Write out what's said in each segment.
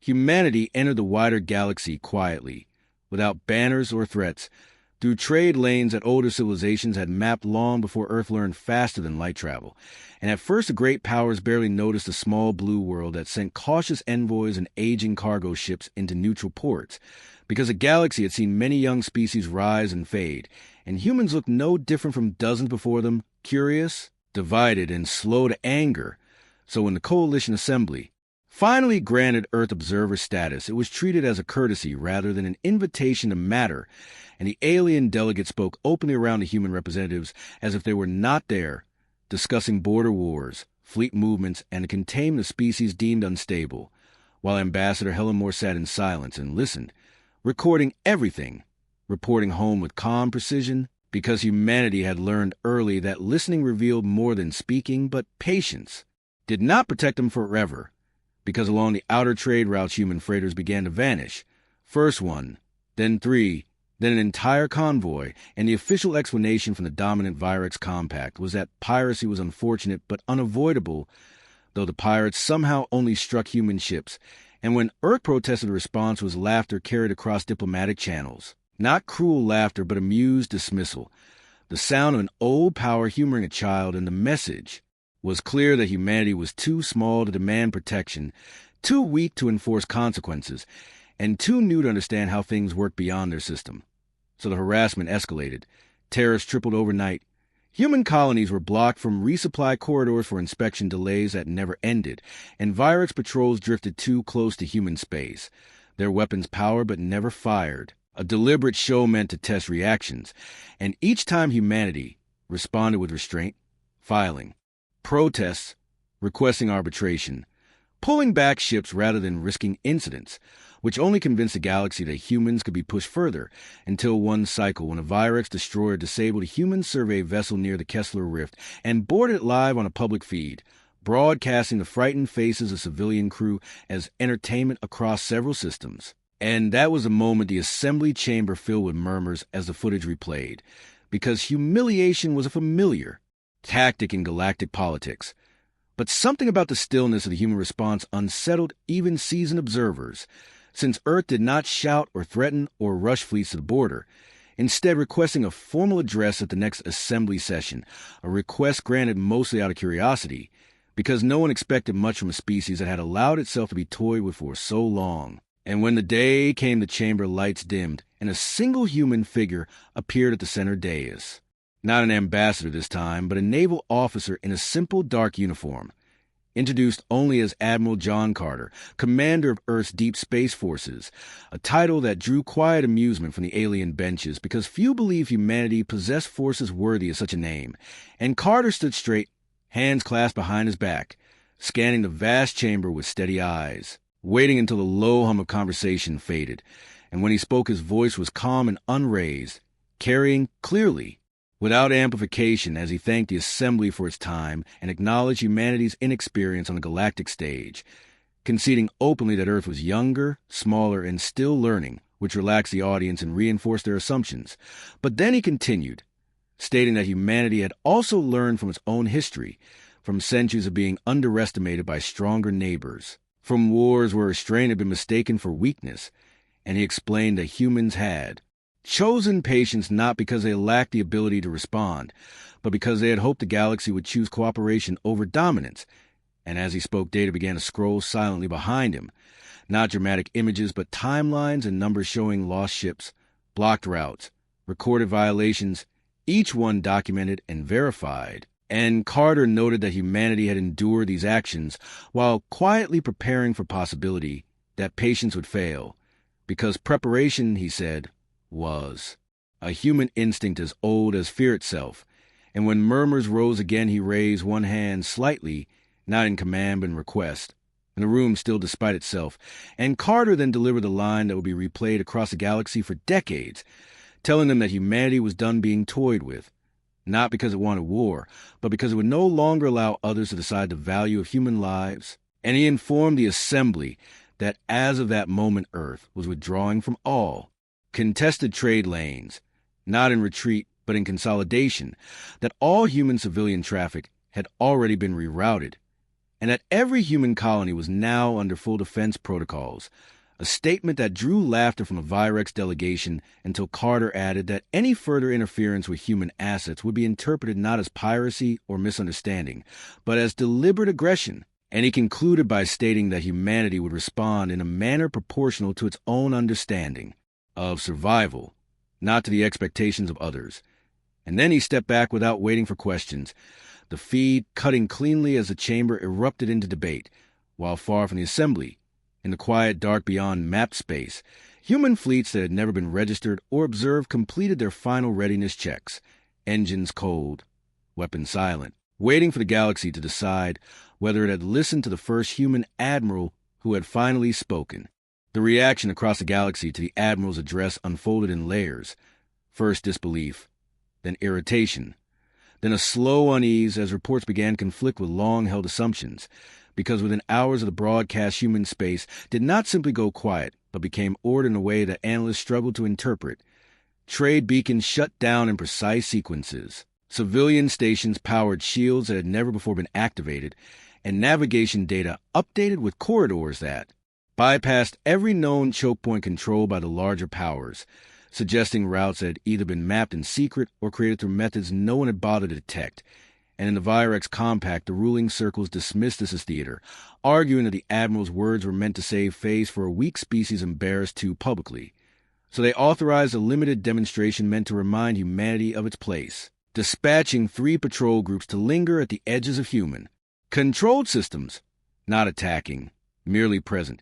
Humanity entered the wider galaxy quietly, without banners or threats, through trade lanes that older civilizations had mapped long before Earth learned faster than light travel. And at first the great powers barely noticed the small blue world that sent cautious envoys and aging cargo ships into neutral ports, because the galaxy had seen many young species rise and fade, and humans looked no different from dozens before them, curious, divided, and slow to anger. So when the Coalition Assembly finally granted Earth observer status, it was treated as a courtesy rather than an invitation to matter, and the alien delegates spoke openly around the human representatives as if they were not there, discussing border wars, fleet movements, and the containment of species deemed unstable, while Ambassador Helen Moore sat in silence and listened, recording everything, reporting home with calm precision, because humanity had learned early that listening revealed more than speaking, but patience did not protect them forever, because along the outer trade routes human freighters began to vanish, first one, then three, then an entire convoy, and the official explanation from the dominant Virex Compact was that piracy was unfortunate but unavoidable, though the pirates somehow only struck human ships, and when Earth protested, the response was laughter carried across diplomatic channels. Not cruel laughter, but amused dismissal, the sound of an old power humoring a child, and the message was clear that humanity was too small to demand protection, too weak to enforce consequences, and too new to understand how things work beyond their system. So the harassment escalated. Tariffs tripled overnight. Human colonies were blocked from resupply corridors for inspection delays that never ended, and Virex patrols drifted too close to human space, their weapons powered but never fired, a deliberate show meant to test reactions, and each time humanity responded with restraint, filing, protests, requesting arbitration, pulling back ships rather than risking incidents, which only convinced the galaxy that humans could be pushed further, until one cycle when a Virex destroyer disabled a human survey vessel near the Kessler Rift and boarded it live on a public feed, broadcasting the frightened faces of civilian crew as entertainment across several systems. And that was the moment the assembly chamber filled with murmurs as the footage replayed, because humiliation was a familiar tactic in galactic politics. But something about the stillness of the human response unsettled even seasoned observers, since Earth did not shout or threaten or rush fleets to the border, instead requesting a formal address at the next assembly session, a request granted mostly out of curiosity, because no one expected much from a species that had allowed itself to be toyed with for so long. And when the day came, the chamber lights dimmed, and a single human figure appeared at the center dais. Not an ambassador this time, but a naval officer in a simple dark uniform, introduced only as Admiral John Carter, commander of Earth's deep space forces, a title that drew quiet amusement from the alien benches because few believed humanity possessed forces worthy of such a name, and Carter stood straight, hands clasped behind his back, scanning the vast chamber with steady eyes, waiting until the low hum of conversation faded, and when he spoke his voice was calm and unraised, carrying clearly, without amplification, as he thanked the assembly for its time and acknowledged humanity's inexperience on the galactic stage, conceding openly that Earth was younger, smaller, and still learning, which relaxed the audience and reinforced their assumptions. But then he continued, stating that humanity had also learned from its own history, from centuries of being underestimated by stronger neighbors, from wars where restraint had been mistaken for weakness, and he explained that humans had chosen patience not because they lacked the ability to respond, but because they had hoped the galaxy would choose cooperation over dominance. And as he spoke, data began to scroll silently behind him, not dramatic images, but timelines and numbers showing lost ships, blocked routes, recorded violations, each one documented and verified. And Carter noted that humanity had endured these actions while quietly preparing for possibility that patience would fail, because preparation, he said, was a human instinct as old as fear itself. And when murmurs rose again, he raised one hand slightly, not in command but in request, and the room still despite itself. And Carter then delivered the line that would be replayed across the galaxy for decades, telling them that humanity was done being toyed with, not because it wanted war, but because it would no longer allow others to decide the value of human lives. And he informed the assembly that as of that moment, Earth was withdrawing from all contested trade lanes, not in retreat but in consolidation, that all human civilian traffic had already been rerouted, and that every human colony was now under full defense protocols, a statement that drew laughter from a Virex delegation until Carter added that any further interference with human assets would be interpreted not as piracy or misunderstanding, but as deliberate aggression. And he concluded by stating that humanity would respond in a manner proportional to its own understanding of survival, not to the expectations of others. And then he stepped back without waiting for questions, the feed cutting cleanly as the chamber erupted into debate, while far from the assembly, in the quiet dark beyond mapped space, human fleets that had never been registered or observed completed their final readiness checks, engines cold, weapons silent, waiting for the galaxy to decide whether it had listened to the first human admiral who had finally spoken. The reaction across the galaxy to the admiral's address unfolded in layers. First disbelief, then irritation, then a slow unease as reports began to conflict with long-held assumptions, because within hours of the broadcast, human space did not simply go quiet, but became ordered in a way that analysts struggled to interpret. Trade beacons shut down in precise sequences. Civilian stations powered shields that had never before been activated, and navigation data updated with corridors that bypassed every known choke point controlled by the larger powers, suggesting routes that had either been mapped in secret or created through methods no one had bothered to detect. And in the Virex Compact, the ruling circles dismissed this as theater, arguing that the Admiral's words were meant to save face for a weak species embarrassed too publicly. So they authorized a limited demonstration meant to remind humanity of its place, dispatching 3 patrol groups to linger at the edges of human. Controlled systems, not attacking, merely present.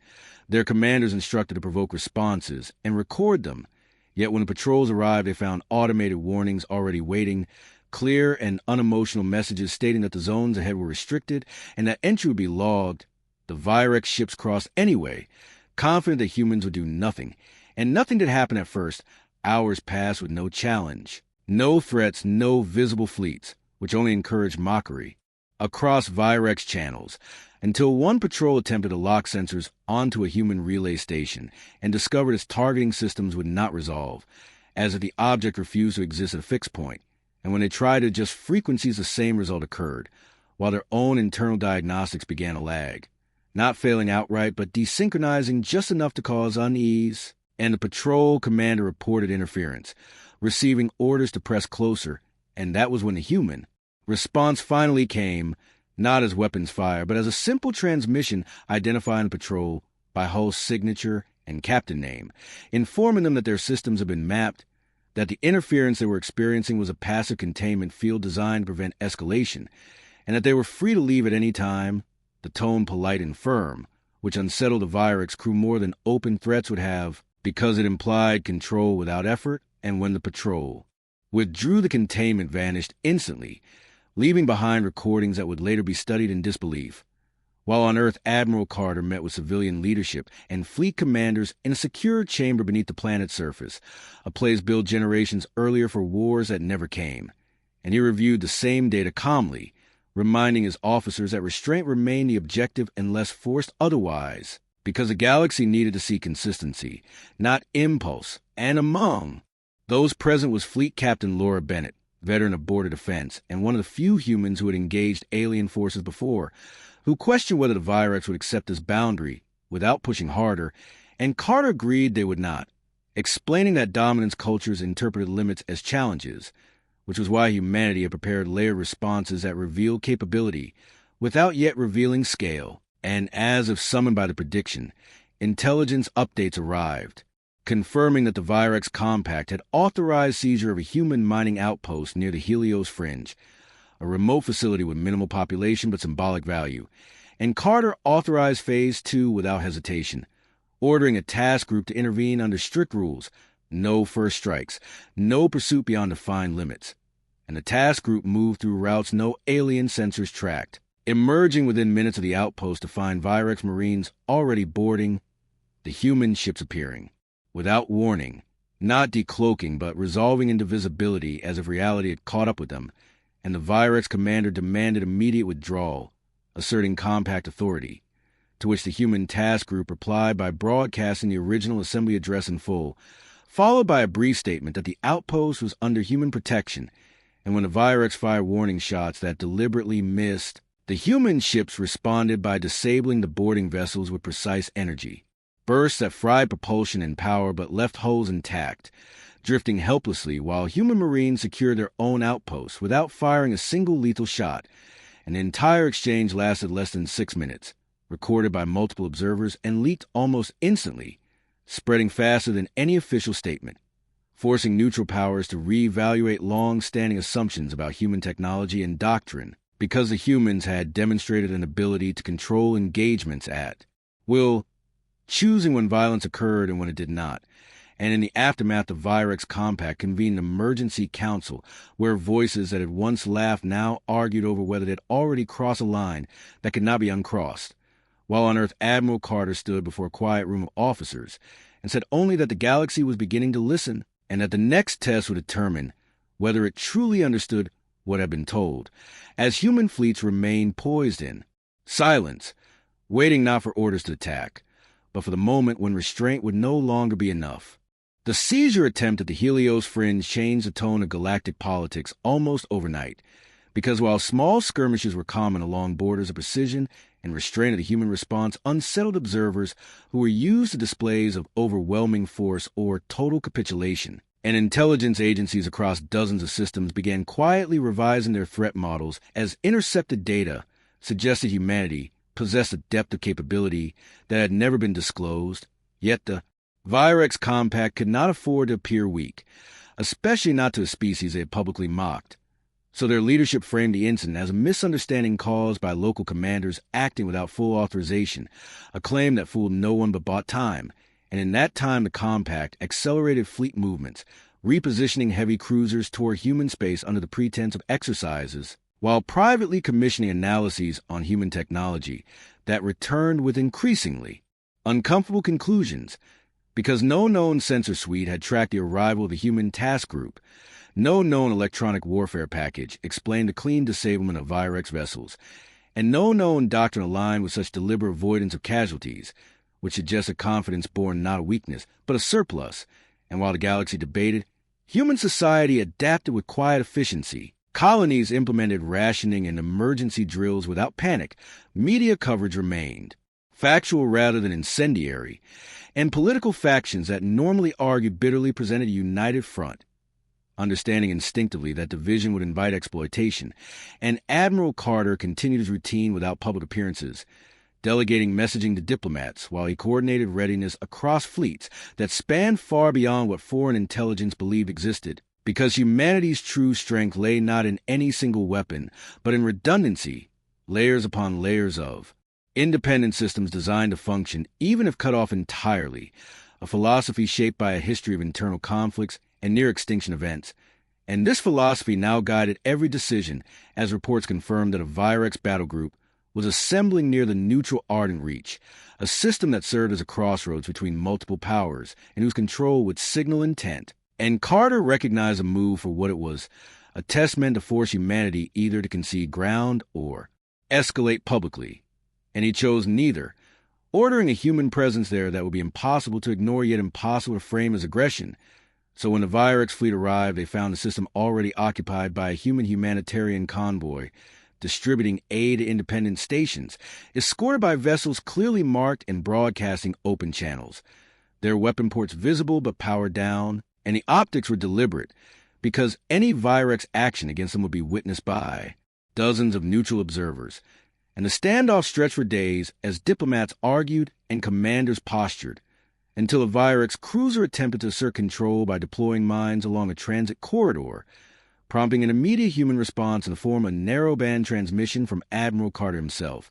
Their commanders instructed to provoke responses and record them. Yet when the patrols arrived, they found automated warnings already waiting, clear and unemotional messages stating that the zones ahead were restricted and that entry would be logged. The Virex ships crossed anyway, confident that humans would do nothing. And nothing did happen at first. Hours passed with no challenge. No threats, no visible fleets, which only encouraged mockery. Across Virex channels, until one patrol attempted to lock sensors onto a human relay station and discovered its targeting systems would not resolve, as if the object refused to exist at a fixed point. And when they tried to adjust frequencies, the same result occurred, while their own internal diagnostics began to lag, not failing outright, but desynchronizing just enough to cause unease. And the patrol commander reported interference, receiving orders to press closer, and that was when the human response finally came, not as weapons fire, but as a simple transmission identifying the patrol by host signature and captain name, informing them that their systems had been mapped, that the interference they were experiencing was a passive containment field designed to prevent escalation, and that they were free to leave at any time, the tone polite and firm, which unsettled the Virex crew more than open threats would have, because it implied control without effort. And when the patrol withdrew, the containment vanished instantly, leaving behind recordings that would later be studied in disbelief. While on Earth, Admiral Carter met with civilian leadership and fleet commanders in a secure chamber beneath the planet's surface, a place built generations earlier for wars that never came. And he reviewed the same data calmly, reminding his officers that restraint remained the objective unless forced otherwise, because the galaxy needed to see consistency, not impulse. And among those present was Fleet Captain Laura Bennett, veteran of border defense, and one of the few humans who had engaged alien forces before, who questioned whether the Virex would accept this boundary without pushing harder, and Carter agreed they would not, explaining that dominance cultures interpreted limits as challenges, which was why humanity had prepared layered responses that revealed capability without yet revealing scale. And as if summoned by the prediction, intelligence updates arrived, confirming that the Virex Compact had authorized seizure of a human mining outpost near the Helios Fringe, a remote facility with minimal population but symbolic value, and Carter authorized Phase 2 without hesitation, ordering a task group to intervene under strict rules, no first strikes, no pursuit beyond defined limits. And the task group moved through routes no alien sensors tracked, emerging within minutes of the outpost to find Virex Marines already boarding, the human ships appearing. Without warning, not decloaking but resolving into visibility as if reality had caught up with them, and the Virex commander demanded immediate withdrawal, asserting compact authority, to which the human task group replied by broadcasting the original assembly address in full, followed by a brief statement that the outpost was under human protection, and when the Virex fired warning shots that deliberately missed, The human ships responded by disabling the boarding vessels with precise energy, bursts that fried propulsion and power but left hulls intact, drifting helplessly while human Marines secured their own outposts without firing a single lethal shot. An entire exchange lasted less than 6 minutes, recorded by multiple observers and leaked almost instantly, spreading faster than any official statement, forcing neutral powers to reevaluate long-standing assumptions about human technology and doctrine because the humans had demonstrated an ability to control engagements at will, choosing when violence occurred and when it did not. And in the aftermath, the Virex Compact convened an emergency council where voices that had once laughed now argued over whether they'd already crossed a line that could not be uncrossed. While on Earth, Admiral Carter stood before a quiet room of officers and said only that the galaxy was beginning to listen and that the next test would determine whether it truly understood what had been told, as human fleets remained poised in silence, waiting not for orders to attack, but for the moment when restraint would no longer be enough. The seizure attempt at the Helios Fringe changed the tone of galactic politics almost overnight, because while small skirmishes were common along borders of precision and restraint of the human response unsettled observers who were used to displays of overwhelming force or total capitulation, and intelligence agencies across dozens of systems began quietly revising their threat models as intercepted data suggested humanity possessed a depth of capability that had never been disclosed. Yet the Virex Compact could not afford to appear weak, especially not to a species they had publicly mocked. So their leadership framed the incident as a misunderstanding caused by local commanders acting without full authorization, a claim that fooled no one but bought time. And in that time, the Compact accelerated fleet movements, repositioning heavy cruisers toward human space under the pretense of exercises, while privately commissioning analyses on human technology that returned with increasingly uncomfortable conclusions, because no known sensor suite had tracked the arrival of the human task group. No known electronic warfare package explained the clean disablement of Virex vessels, and no known doctrine aligned with such deliberate avoidance of casualties, which suggests a confidence born not a weakness, but a surplus. And while the galaxy debated, human society adapted with quiet efficiency. Colonies implemented rationing and emergency drills without panic. Media coverage remained factual rather than incendiary, and political factions that normally argued bitterly presented a united front, understanding instinctively that division would invite exploitation. And Admiral Carter continued his routine without public appearances, delegating messaging to diplomats while he coordinated readiness across fleets that spanned far beyond what foreign intelligence believed existed, because humanity's true strength lay not in any single weapon, but in redundancy, layers upon layers of independent systems designed to function even if cut off entirely, a philosophy shaped by a history of internal conflicts and near-extinction events. And this philosophy now guided every decision, as reports confirmed that a Virex battle group was assembling near the neutral Ardent Reach, a system that served as a crossroads between multiple powers and whose control would signal intent. And Carter recognized the move for what it was, a test meant to force humanity either to concede ground or escalate publicly. And he chose neither, ordering a human presence there that would be impossible to ignore yet impossible to frame as aggression. So when the Virex fleet arrived, they found the system already occupied by a human humanitarian convoy, distributing aid to independent stations, escorted by vessels clearly marked and broadcasting open channels, their weapon ports visible but powered down, and the optics were deliberate, because any Virex action against them would be witnessed by dozens of neutral observers. And the standoff stretched for days as diplomats argued and commanders postured, until a Virex cruiser attempted to assert control by deploying mines along a transit corridor, prompting an immediate human response in the form of narrowband transmission from Admiral Carter himself,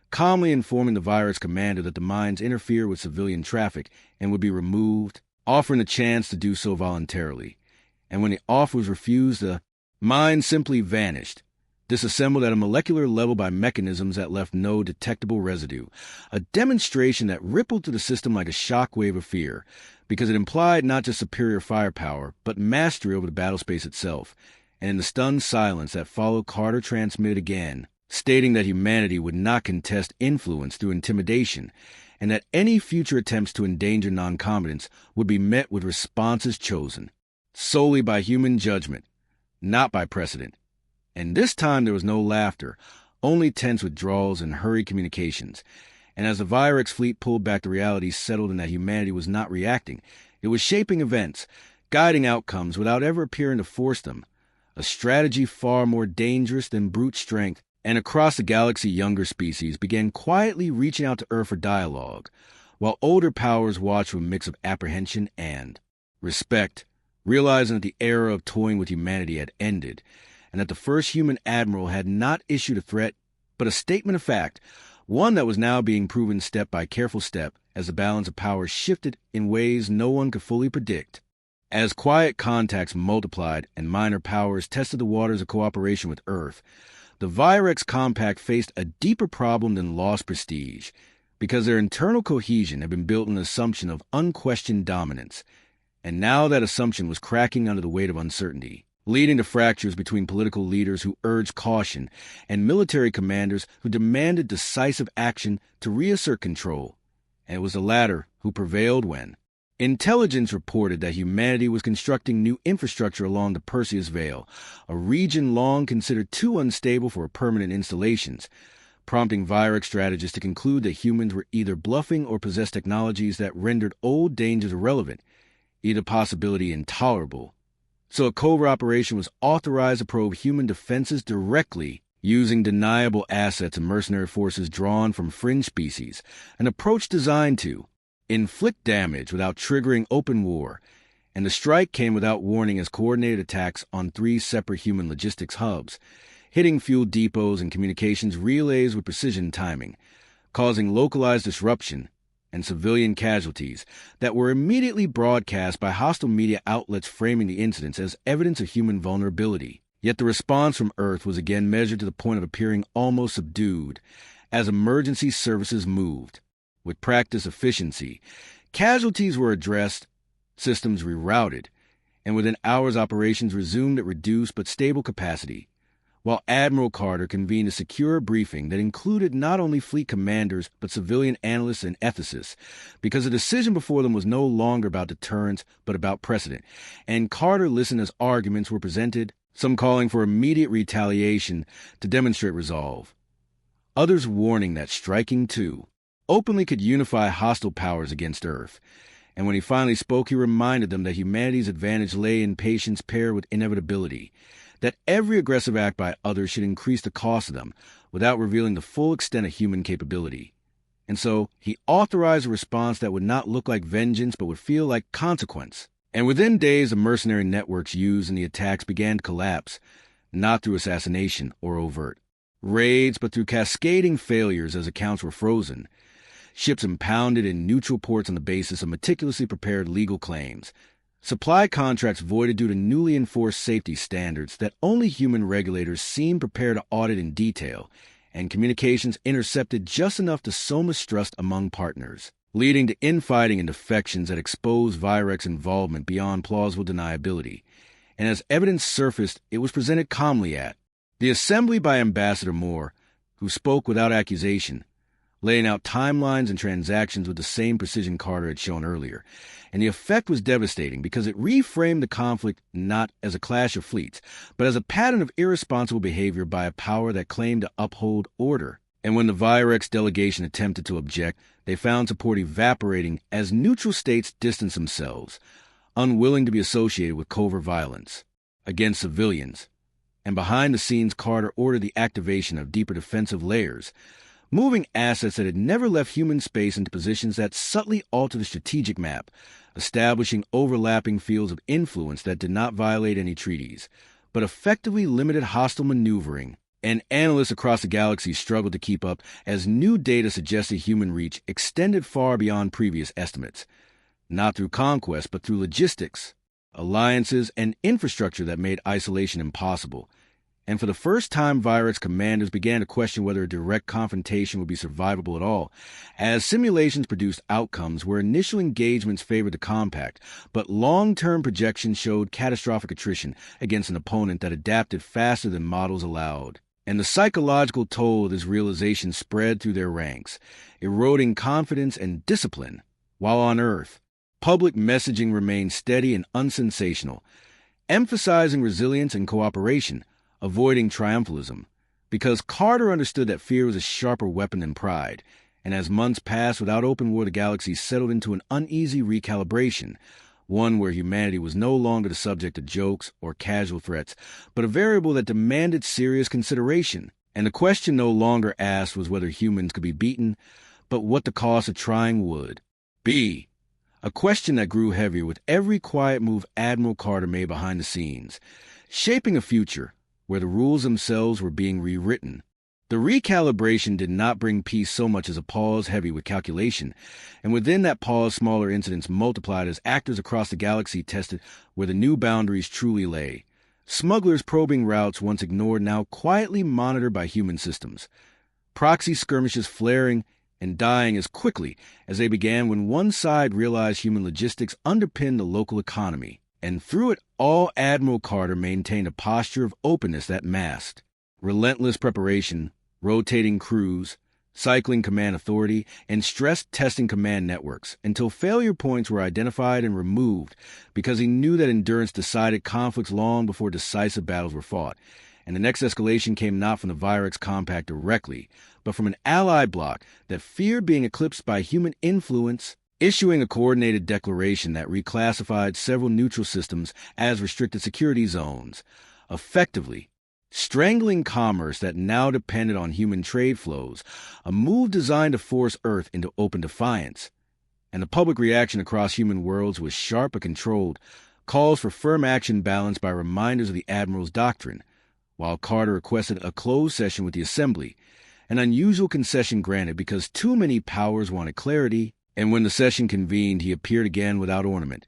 calmly informing the Virex commander that the mines interfere with civilian traffic and would be removed, offering the chance to do so voluntarily. And when the offer was refused, the mines simply vanished, disassembled at a molecular level by mechanisms that left no detectable residue, a demonstration that rippled through the system like a shockwave of fear, because it implied not just superior firepower, but mastery over the battlespace itself. And in the stunned silence that followed, Carter transmitted again, stating that humanity would not contest influence through intimidation, and that any future attempts to endanger non-combatants would be met with responses chosen solely by human judgment, not by precedent. And this time there was no laughter, only tense withdrawals and hurried communications. And as the Virex fleet pulled back, the reality settled in that humanity was not reacting. It was shaping events, guiding outcomes without ever appearing to force them. A strategy far more dangerous than brute strength. And across the galaxy, younger species began quietly reaching out to Earth for dialogue, while older powers watched with a mix of apprehension and respect, realizing that the era of toying with humanity had ended, and that the first human admiral had not issued a threat, but a statement of fact, one that was now being proven step by careful step as the balance of power shifted in ways no one could fully predict. As quiet contacts multiplied and minor powers tested the waters of cooperation with Earth, the Virex Compact faced a deeper problem than lost prestige, because their internal cohesion had been built on an assumption of unquestioned dominance, and now that assumption was cracking under the weight of uncertainty, leading to fractures between political leaders who urged caution and military commanders who demanded decisive action to reassert control, and it was the latter who prevailed when intelligence reported that humanity was constructing new infrastructure along the Perseus Veil, a region long considered too unstable for permanent installations, prompting Virex strategists to conclude that humans were either bluffing or possessed technologies that rendered old dangers irrelevant, either possibility intolerable. So a covert operation was authorized to probe human defenses directly, using deniable assets and mercenary forces drawn from fringe species, an approach designed to inflict damage without triggering open war, and the strike came without warning as coordinated attacks on 3 separate human logistics hubs, hitting fuel depots and communications relays with precision timing, causing localized disruption and civilian casualties that were immediately broadcast by hostile media outlets framing the incidents as evidence of human vulnerability. Yet the response from Earth was again measured to the point of appearing almost subdued as emergency services moved. With practiced efficiency, casualties were addressed, systems rerouted, and within hours operations resumed at reduced but stable capacity, while Admiral Carter convened a secure briefing that included not only fleet commanders but civilian analysts and ethicists, because the decision before them was no longer about deterrence but about precedent, and Carter listened as arguments were presented, some calling for immediate retaliation to demonstrate resolve, others warning that striking too openly could unify hostile powers against Earth. And when he finally spoke, he reminded them that humanity's advantage lay in patience paired with inevitability, that every aggressive act by others should increase the cost of them without revealing the full extent of human capability. And so he authorized a response that would not look like vengeance but would feel like consequence. And within days, the mercenary networks used in the attacks began to collapse, not through assassination or overt raids, but through cascading failures as accounts were frozen, ships impounded in neutral ports on the basis of meticulously prepared legal claims, supply contracts voided due to newly enforced safety standards that only human regulators seemed prepared to audit in detail, and communications intercepted just enough to sow mistrust among partners, leading to infighting and defections that exposed Virex involvement beyond plausible deniability. And as evidence surfaced, it was presented calmly at the assembly by Ambassador Moore, who spoke without accusation, laying out timelines and transactions with the same precision Carter had shown earlier. And the effect was devastating because it reframed the conflict not as a clash of fleets, but as a pattern of irresponsible behavior by a power that claimed to uphold order. And when the Virex delegation attempted to object, they found support evaporating as neutral states distanced themselves, unwilling to be associated with covert violence against civilians. And behind the scenes, Carter ordered the activation of deeper defensive layers, moving assets that had never left human space into positions that subtly altered the strategic map, establishing overlapping fields of influence that did not violate any treaties, but effectively limited hostile maneuvering. And analysts across the galaxy struggled to keep up as new data suggested human reach extended far beyond previous estimates, not through conquest, but through logistics, alliances, and infrastructure that made isolation impossible. And for the first time, Virex commanders began to question whether a direct confrontation would be survivable at all, as simulations produced outcomes where initial engagements favored the Compact, but long-term projections showed catastrophic attrition against an opponent that adapted faster than models allowed. And the psychological toll of this realization spread through their ranks, eroding confidence and discipline. While on Earth, public messaging remained steady and unsensational, emphasizing resilience and cooperation, avoiding triumphalism, because Carter understood that fear was a sharper weapon than pride, and as months passed without open war, the galaxy settled into an uneasy recalibration, one where humanity was no longer the subject of jokes or casual threats, but a variable that demanded serious consideration. And the question no longer asked was whether humans could be beaten, but what the cost of trying would be. A question that grew heavier with every quiet move Admiral Carter made behind the scenes, shaping a future where the rules themselves were being rewritten. The recalibration did not bring peace so much as a pause heavy with calculation, and within that pause smaller incidents multiplied as actors across the galaxy tested where the new boundaries truly lay. Smugglers probing routes once ignored now quietly monitored by human systems. Proxy skirmishes flaring and dying as quickly as they began when one side realized human logistics underpinned the local economy. And through it all, Admiral Carter maintained a posture of openness that masked relentless preparation, rotating crews, cycling command authority, and stress-testing command networks until failure points were identified and removed because he knew that endurance decided conflicts long before decisive battles were fought. And the next escalation came not from the Virex Compact directly, but from an allied bloc that feared being eclipsed by human influence, issuing a coordinated declaration that reclassified several neutral systems as restricted security zones, effectively strangling commerce that now depended on human trade flows, a move designed to force Earth into open defiance. And the public reaction across human worlds was sharp but controlled, calls for firm action balanced by reminders of the Admiral's doctrine, while Carter requested a closed session with the Assembly, an unusual concession granted because too many powers wanted clarity, and when the session convened, he appeared again without ornament,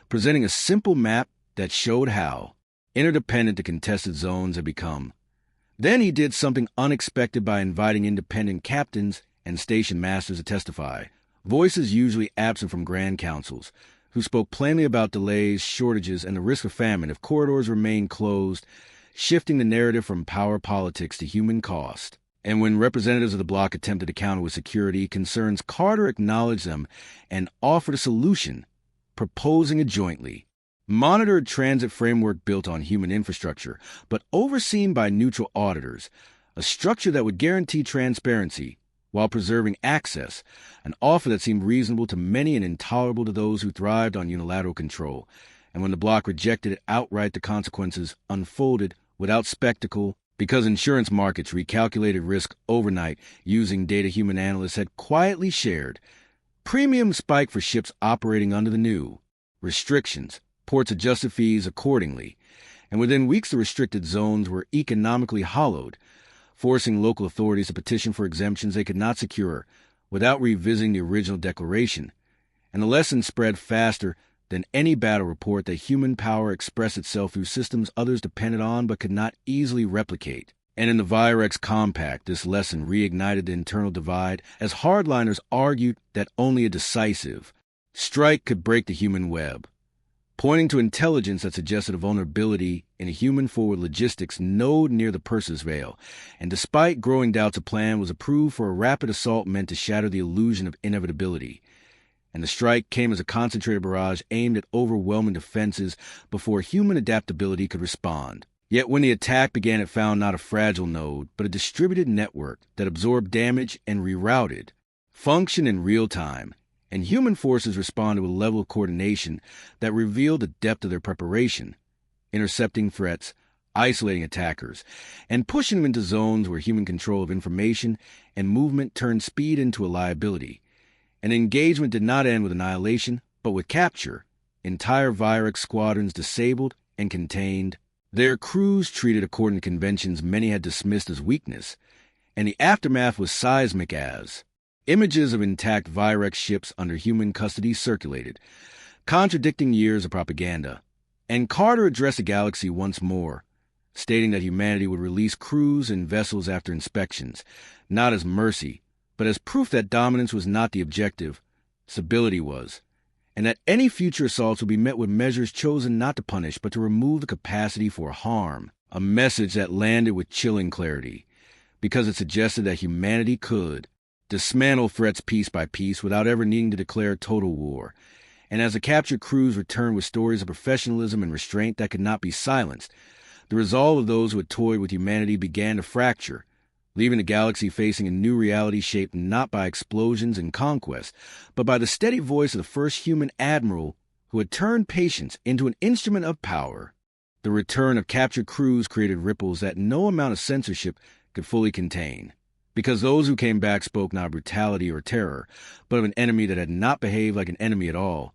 presenting a simple map that showed how interdependent the contested zones had become. Then he did something unexpected by inviting independent captains and station masters to testify, voices usually absent from grand councils, who spoke plainly about delays, shortages, and the risk of famine if corridors remained closed, shifting the narrative from power politics to human cost. And when representatives of the bloc attempted to counter with security concerns, Carter acknowledged them and offered a solution, proposing a jointly monitored transit framework built on human infrastructure, but overseen by neutral auditors, a structure that would guarantee transparency while preserving access, an offer that seemed reasonable to many and intolerable to those who thrived on unilateral control. And when the bloc rejected it outright, the consequences unfolded without spectacle, because insurance markets recalculated risk overnight using data human analysts had quietly shared. Premiums spiked for ships operating under the new restrictions. Ports adjusted fees accordingly, and within weeks the restricted zones were economically hollowed, forcing local authorities to petition for exemptions they could not secure without revisiting the original declaration. And the lesson spread faster than any battle report that human power expressed itself through systems others depended on but could not easily replicate. And in the Virex Compact, this lesson reignited the internal divide as hardliners argued that only a decisive strike could break the human web, pointing to intelligence that suggested a vulnerability in a human-forward logistics node near the Perseus Veil. And despite growing doubts, a plan was approved for a rapid assault meant to shatter the illusion of inevitability. And the strike came as a concentrated barrage aimed at overwhelming defenses before human adaptability could respond. Yet when the attack began, it found not a fragile node, but a distributed network that absorbed damage and rerouted, functioned in real time. And human forces responded with a level of coordination that revealed the depth of their preparation, intercepting threats, isolating attackers, and pushing them into zones where human control of information and movement turned speed into a liability. And engagement did not end with annihilation, but with capture. Entire Virex squadrons disabled and contained, their crews treated according to conventions many had dismissed as weakness, and the aftermath was seismic as images of intact Virex ships under human custody circulated, contradicting years of propaganda. And Carter addressed the galaxy once more, stating that humanity would release crews and vessels after inspections, not as mercy, but as proof that dominance was not the objective, stability was, and that any future assaults would be met with measures chosen not to punish but to remove the capacity for harm, a message that landed with chilling clarity, because it suggested that humanity could dismantle threats piece by piece without ever needing to declare total war. And as the captured crews returned with stories of professionalism and restraint that could not be silenced, the resolve of those who had toyed with humanity began to fracture, leaving the galaxy facing a new reality shaped not by explosions and conquest, but by the steady voice of the first human admiral who had turned patience into an instrument of power. The return of captured crews created ripples that no amount of censorship could fully contain, because those who came back spoke not of brutality or terror, but of an enemy that had not behaved like an enemy at all,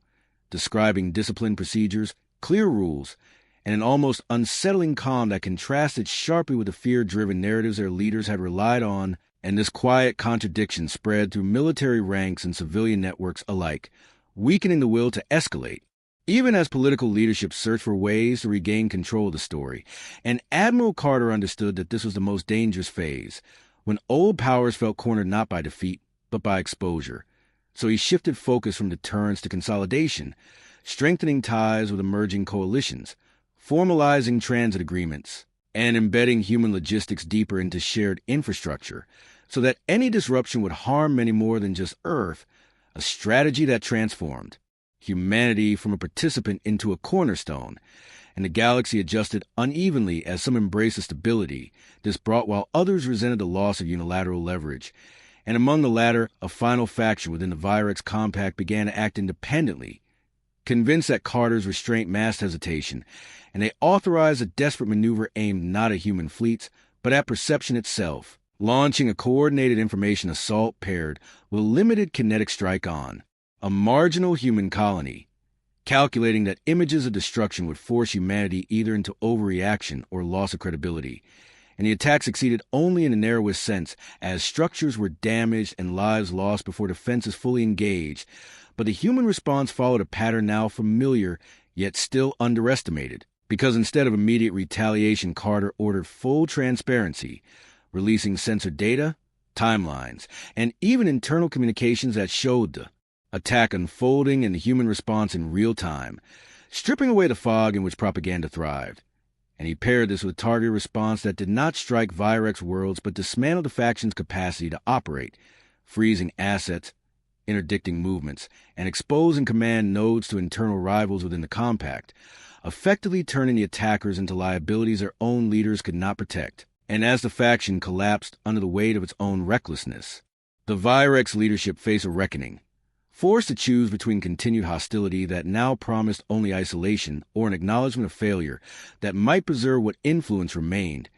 describing disciplined procedures, clear rules, and an almost unsettling calm that contrasted sharply with the fear-driven narratives their leaders had relied on, and this quiet contradiction spread through military ranks and civilian networks alike, weakening the will to escalate. Even as political leadership searched for ways to regain control of the story, and Admiral Carter understood that this was the most dangerous phase, when old powers felt cornered not by defeat, but by exposure. So he shifted focus from deterrence to consolidation, strengthening ties with emerging coalitions, formalizing transit agreements, and embedding human logistics deeper into shared infrastructure, so that any disruption would harm many more than just Earth, a strategy that transformed humanity from a participant into a cornerstone, and the galaxy adjusted unevenly as some embraced the stability this brought while others resented the loss of unilateral leverage. And among the latter, a final faction within the Virex Compact began to act independently, convinced that Carter's restraint masked hesitation, and they authorized a desperate maneuver aimed not at human fleets, but at perception itself, launching a coordinated information assault paired with a limited kinetic strike on a marginal human colony, calculating that images of destruction would force humanity either into overreaction or loss of credibility. And the attack succeeded only in the narrowest sense, as structures were damaged and lives lost before defenses fully engaged. But the human response followed a pattern now familiar, yet still underestimated, because instead of immediate retaliation, Carter ordered full transparency, releasing censored data, timelines, and even internal communications that showed the attack unfolding and the human response in real time, stripping away the fog in which propaganda thrived. And he paired this with targeted response that did not strike Virex worlds but dismantled the faction's capacity to operate, freezing assets, interdicting movements, and exposing command nodes to internal rivals within the compact, effectively turning the attackers into liabilities their own leaders could not protect. And as the faction collapsed under the weight of its own recklessness, the Virex leadership faced a reckoning, forced to choose between continued hostility that now promised only isolation or an acknowledgement of failure that might preserve what influence remained.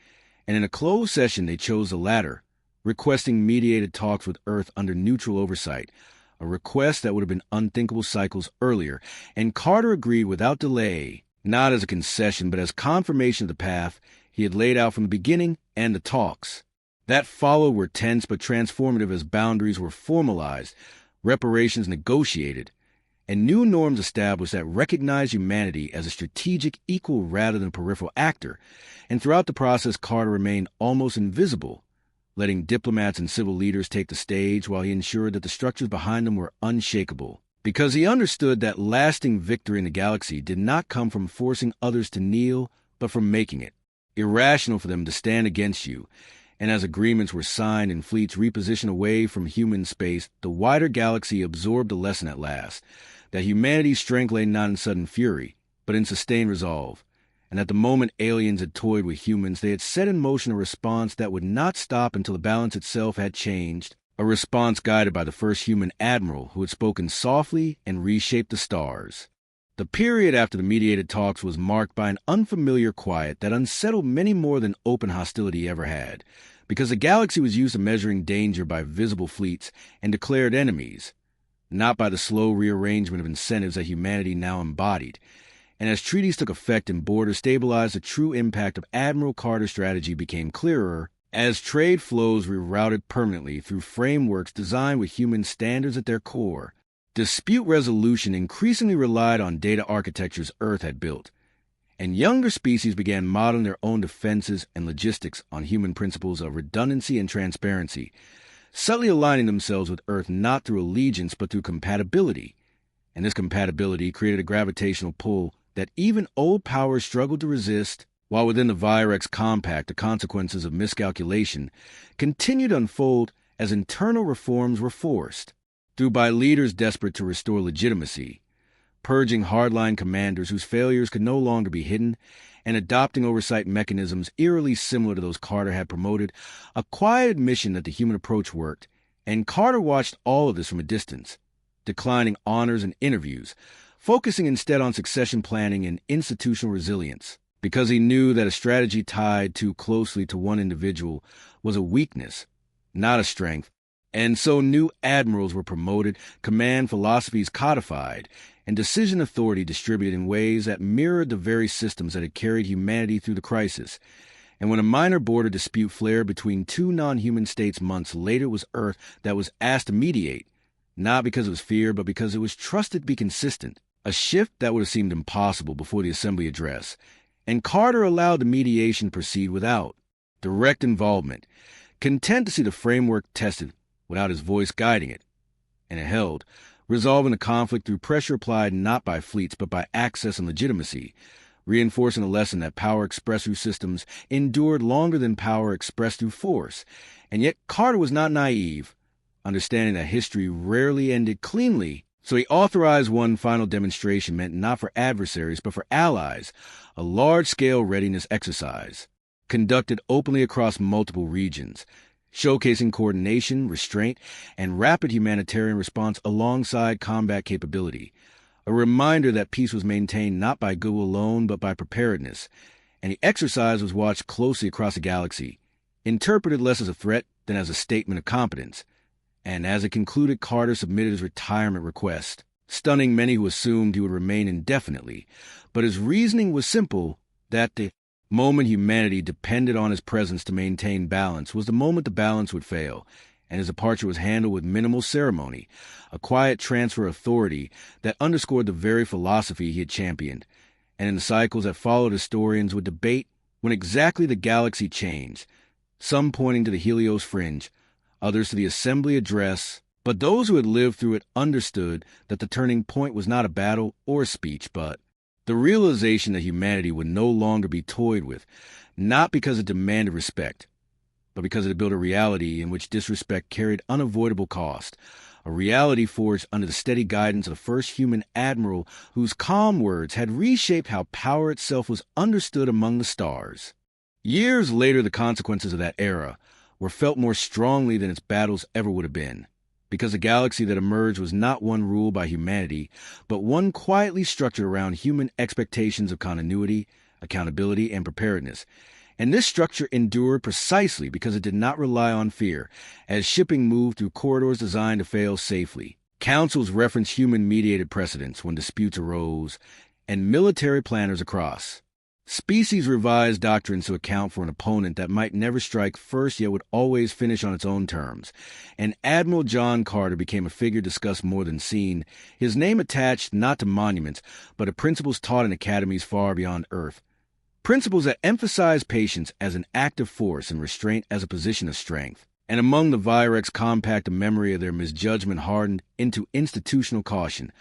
And in a closed session they chose the latter, requesting mediated talks with Earth under neutral oversight, a request that would have been unthinkable cycles earlier, and Carter agreed without delay, not as a concession but as confirmation of the path he had laid out from the beginning. And the talks that followed were tense but transformative as boundaries were formalized, reparations negotiated, and new norms established that recognized humanity as a strategic equal rather than a peripheral actor. And throughout the process, Carter remained almost invisible, letting diplomats and civil leaders take the stage while he ensured that the structures behind them were unshakable, because he understood that lasting victory in the galaxy did not come from forcing others to kneel, but from making it irrational for them to stand against you. And as agreements were signed and fleets repositioned away from human space, the wider galaxy absorbed the lesson at last, that humanity's strength lay not in sudden fury, but in sustained resolve, and at the moment aliens had toyed with humans, they had set in motion a response that would not stop until the balance itself had changed, a response guided by the first human admiral who had spoken softly and reshaped the stars. The period after the mediated talks was marked by an unfamiliar quiet that unsettled many more than open hostility ever had, because the galaxy was used to measuring danger by visible fleets and declared enemies, not by the slow rearrangement of incentives that humanity now embodied. And as treaties took effect and borders stabilized, the true impact of Admiral Carter's strategy became clearer as trade flows rerouted permanently through frameworks designed with human standards at their core. Dispute resolution increasingly relied on data architectures Earth had built, and younger species began modeling their own defenses and logistics on human principles of redundancy and transparency, subtly aligning themselves with Earth not through allegiance but through compatibility. And this compatibility created a gravitational pull that even old powers struggled to resist, while within the Virex Compact the consequences of miscalculation continued to unfold as internal reforms were forced, through by leaders desperate to restore legitimacy, purging hardline commanders whose failures could no longer be hidden, and adopting oversight mechanisms eerily similar to those Carter had promoted, a quiet admission that the human approach worked, and Carter watched all of this from a distance, declining honors and interviews, focusing instead on succession planning and institutional resilience, because he knew that a strategy tied too closely to one individual was a weakness, not a strength. And so new admirals were promoted, command philosophies codified, and decision authority distributed in ways that mirrored the very systems that had carried humanity through the crisis. And when a minor border dispute flared between two non-human states months later, it was Earth that was asked to mediate, not because it was fear, but because it was trusted to be consistent, a shift that would have seemed impossible before the Assembly address. And Carter allowed the mediation to proceed without direct involvement, content to see the framework tested without his voice guiding it. And it held, resolving the conflict through pressure applied not by fleets but by access and legitimacy, reinforcing the lesson that power expressed through systems endured longer than power expressed through force. And yet Carter was not naive, understanding that history rarely ended cleanly, so he authorized one final demonstration meant not for adversaries but for allies, a large-scale readiness exercise, conducted openly across multiple regions, showcasing coordination, restraint, and rapid humanitarian response alongside combat capability, a reminder that peace was maintained not by goodwill alone but by preparedness. And the exercise was watched closely across the galaxy, interpreted less as a threat than as a statement of competence. And as it concluded, Carter submitted his retirement request, stunning many who assumed he would remain indefinitely. But his reasoning was simple, that the moment humanity depended on his presence to maintain balance was the moment the balance would fail, and his departure was handled with minimal ceremony, a quiet transfer of authority that underscored the very philosophy he had championed. And in the cycles that followed, historians would debate when exactly the galaxy changed, some pointing to the Helios fringe, others to the Assembly address, but those who had lived through it understood that the turning point was not a battle or a speech, but the realization that humanity would no longer be toyed with, not because it demanded respect, but because it built a reality in which disrespect carried unavoidable cost, a reality forged under the steady guidance of the first human admiral whose calm words had reshaped how power itself was understood among the stars. Years later, the consequences of that era were felt more strongly than its battles ever would have been, because the galaxy that emerged was not one ruled by humanity, but one quietly structured around human expectations of continuity, accountability, and preparedness. And this structure endured precisely because it did not rely on fear, as shipping moved through corridors designed to fail safely. Councils referenced human-mediated precedents when disputes arose, and military planners across species revised doctrines to account for an opponent that might never strike first yet would always finish on its own terms. And Admiral John Carter became a figure discussed more than seen, his name attached not to monuments, but to principles taught in academies far beyond Earth. Principles that emphasize patience as an active force and restraint as a position of strength. And among the Virex Compact, a memory of their misjudgment hardened into institutional caution,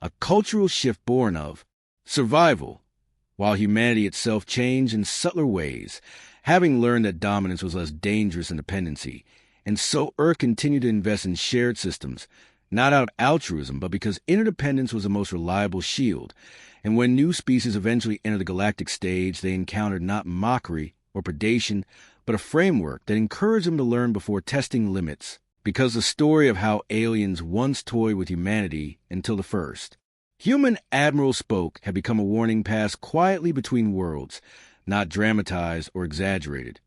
a cultural shift born of survival, while humanity itself changed in subtler ways, having learned that dominance was less dangerous than dependency. And so Earth continued to invest in shared systems, not out of altruism, but because interdependence was the most reliable shield. And when new species eventually entered the galactic stage, they encountered not mockery or predation, but a framework that encouraged them to learn before testing limits, because the story of how aliens once toyed with humanity until the first human admiral spoke had become a warning passed quietly between worlds, not dramatized or exaggerated.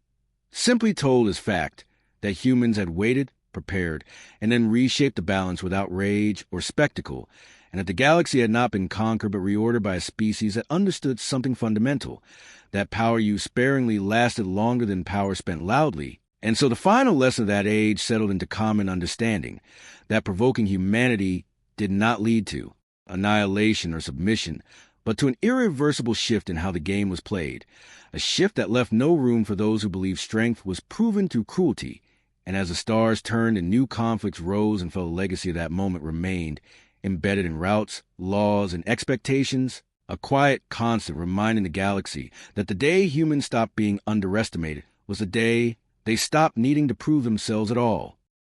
Simply told as fact that humans had waited, prepared, and then reshaped the balance without rage or spectacle, and that the galaxy had not been conquered but reordered by a species that understood something fundamental, that power used sparingly lasted longer than power spent loudly. And so the final lesson of that age settled into common understanding, that provoking humanity did not lead to annihilation or submission, but to an irreversible shift in how the game was played, a shift that left no room for those who believed strength was proven through cruelty. And as the stars turned and new conflicts rose and felt the legacy of that moment remained, embedded in routes, laws, and expectations, a quiet constant reminding the galaxy that the day humans stopped being underestimated was the day they stopped needing to prove themselves at all.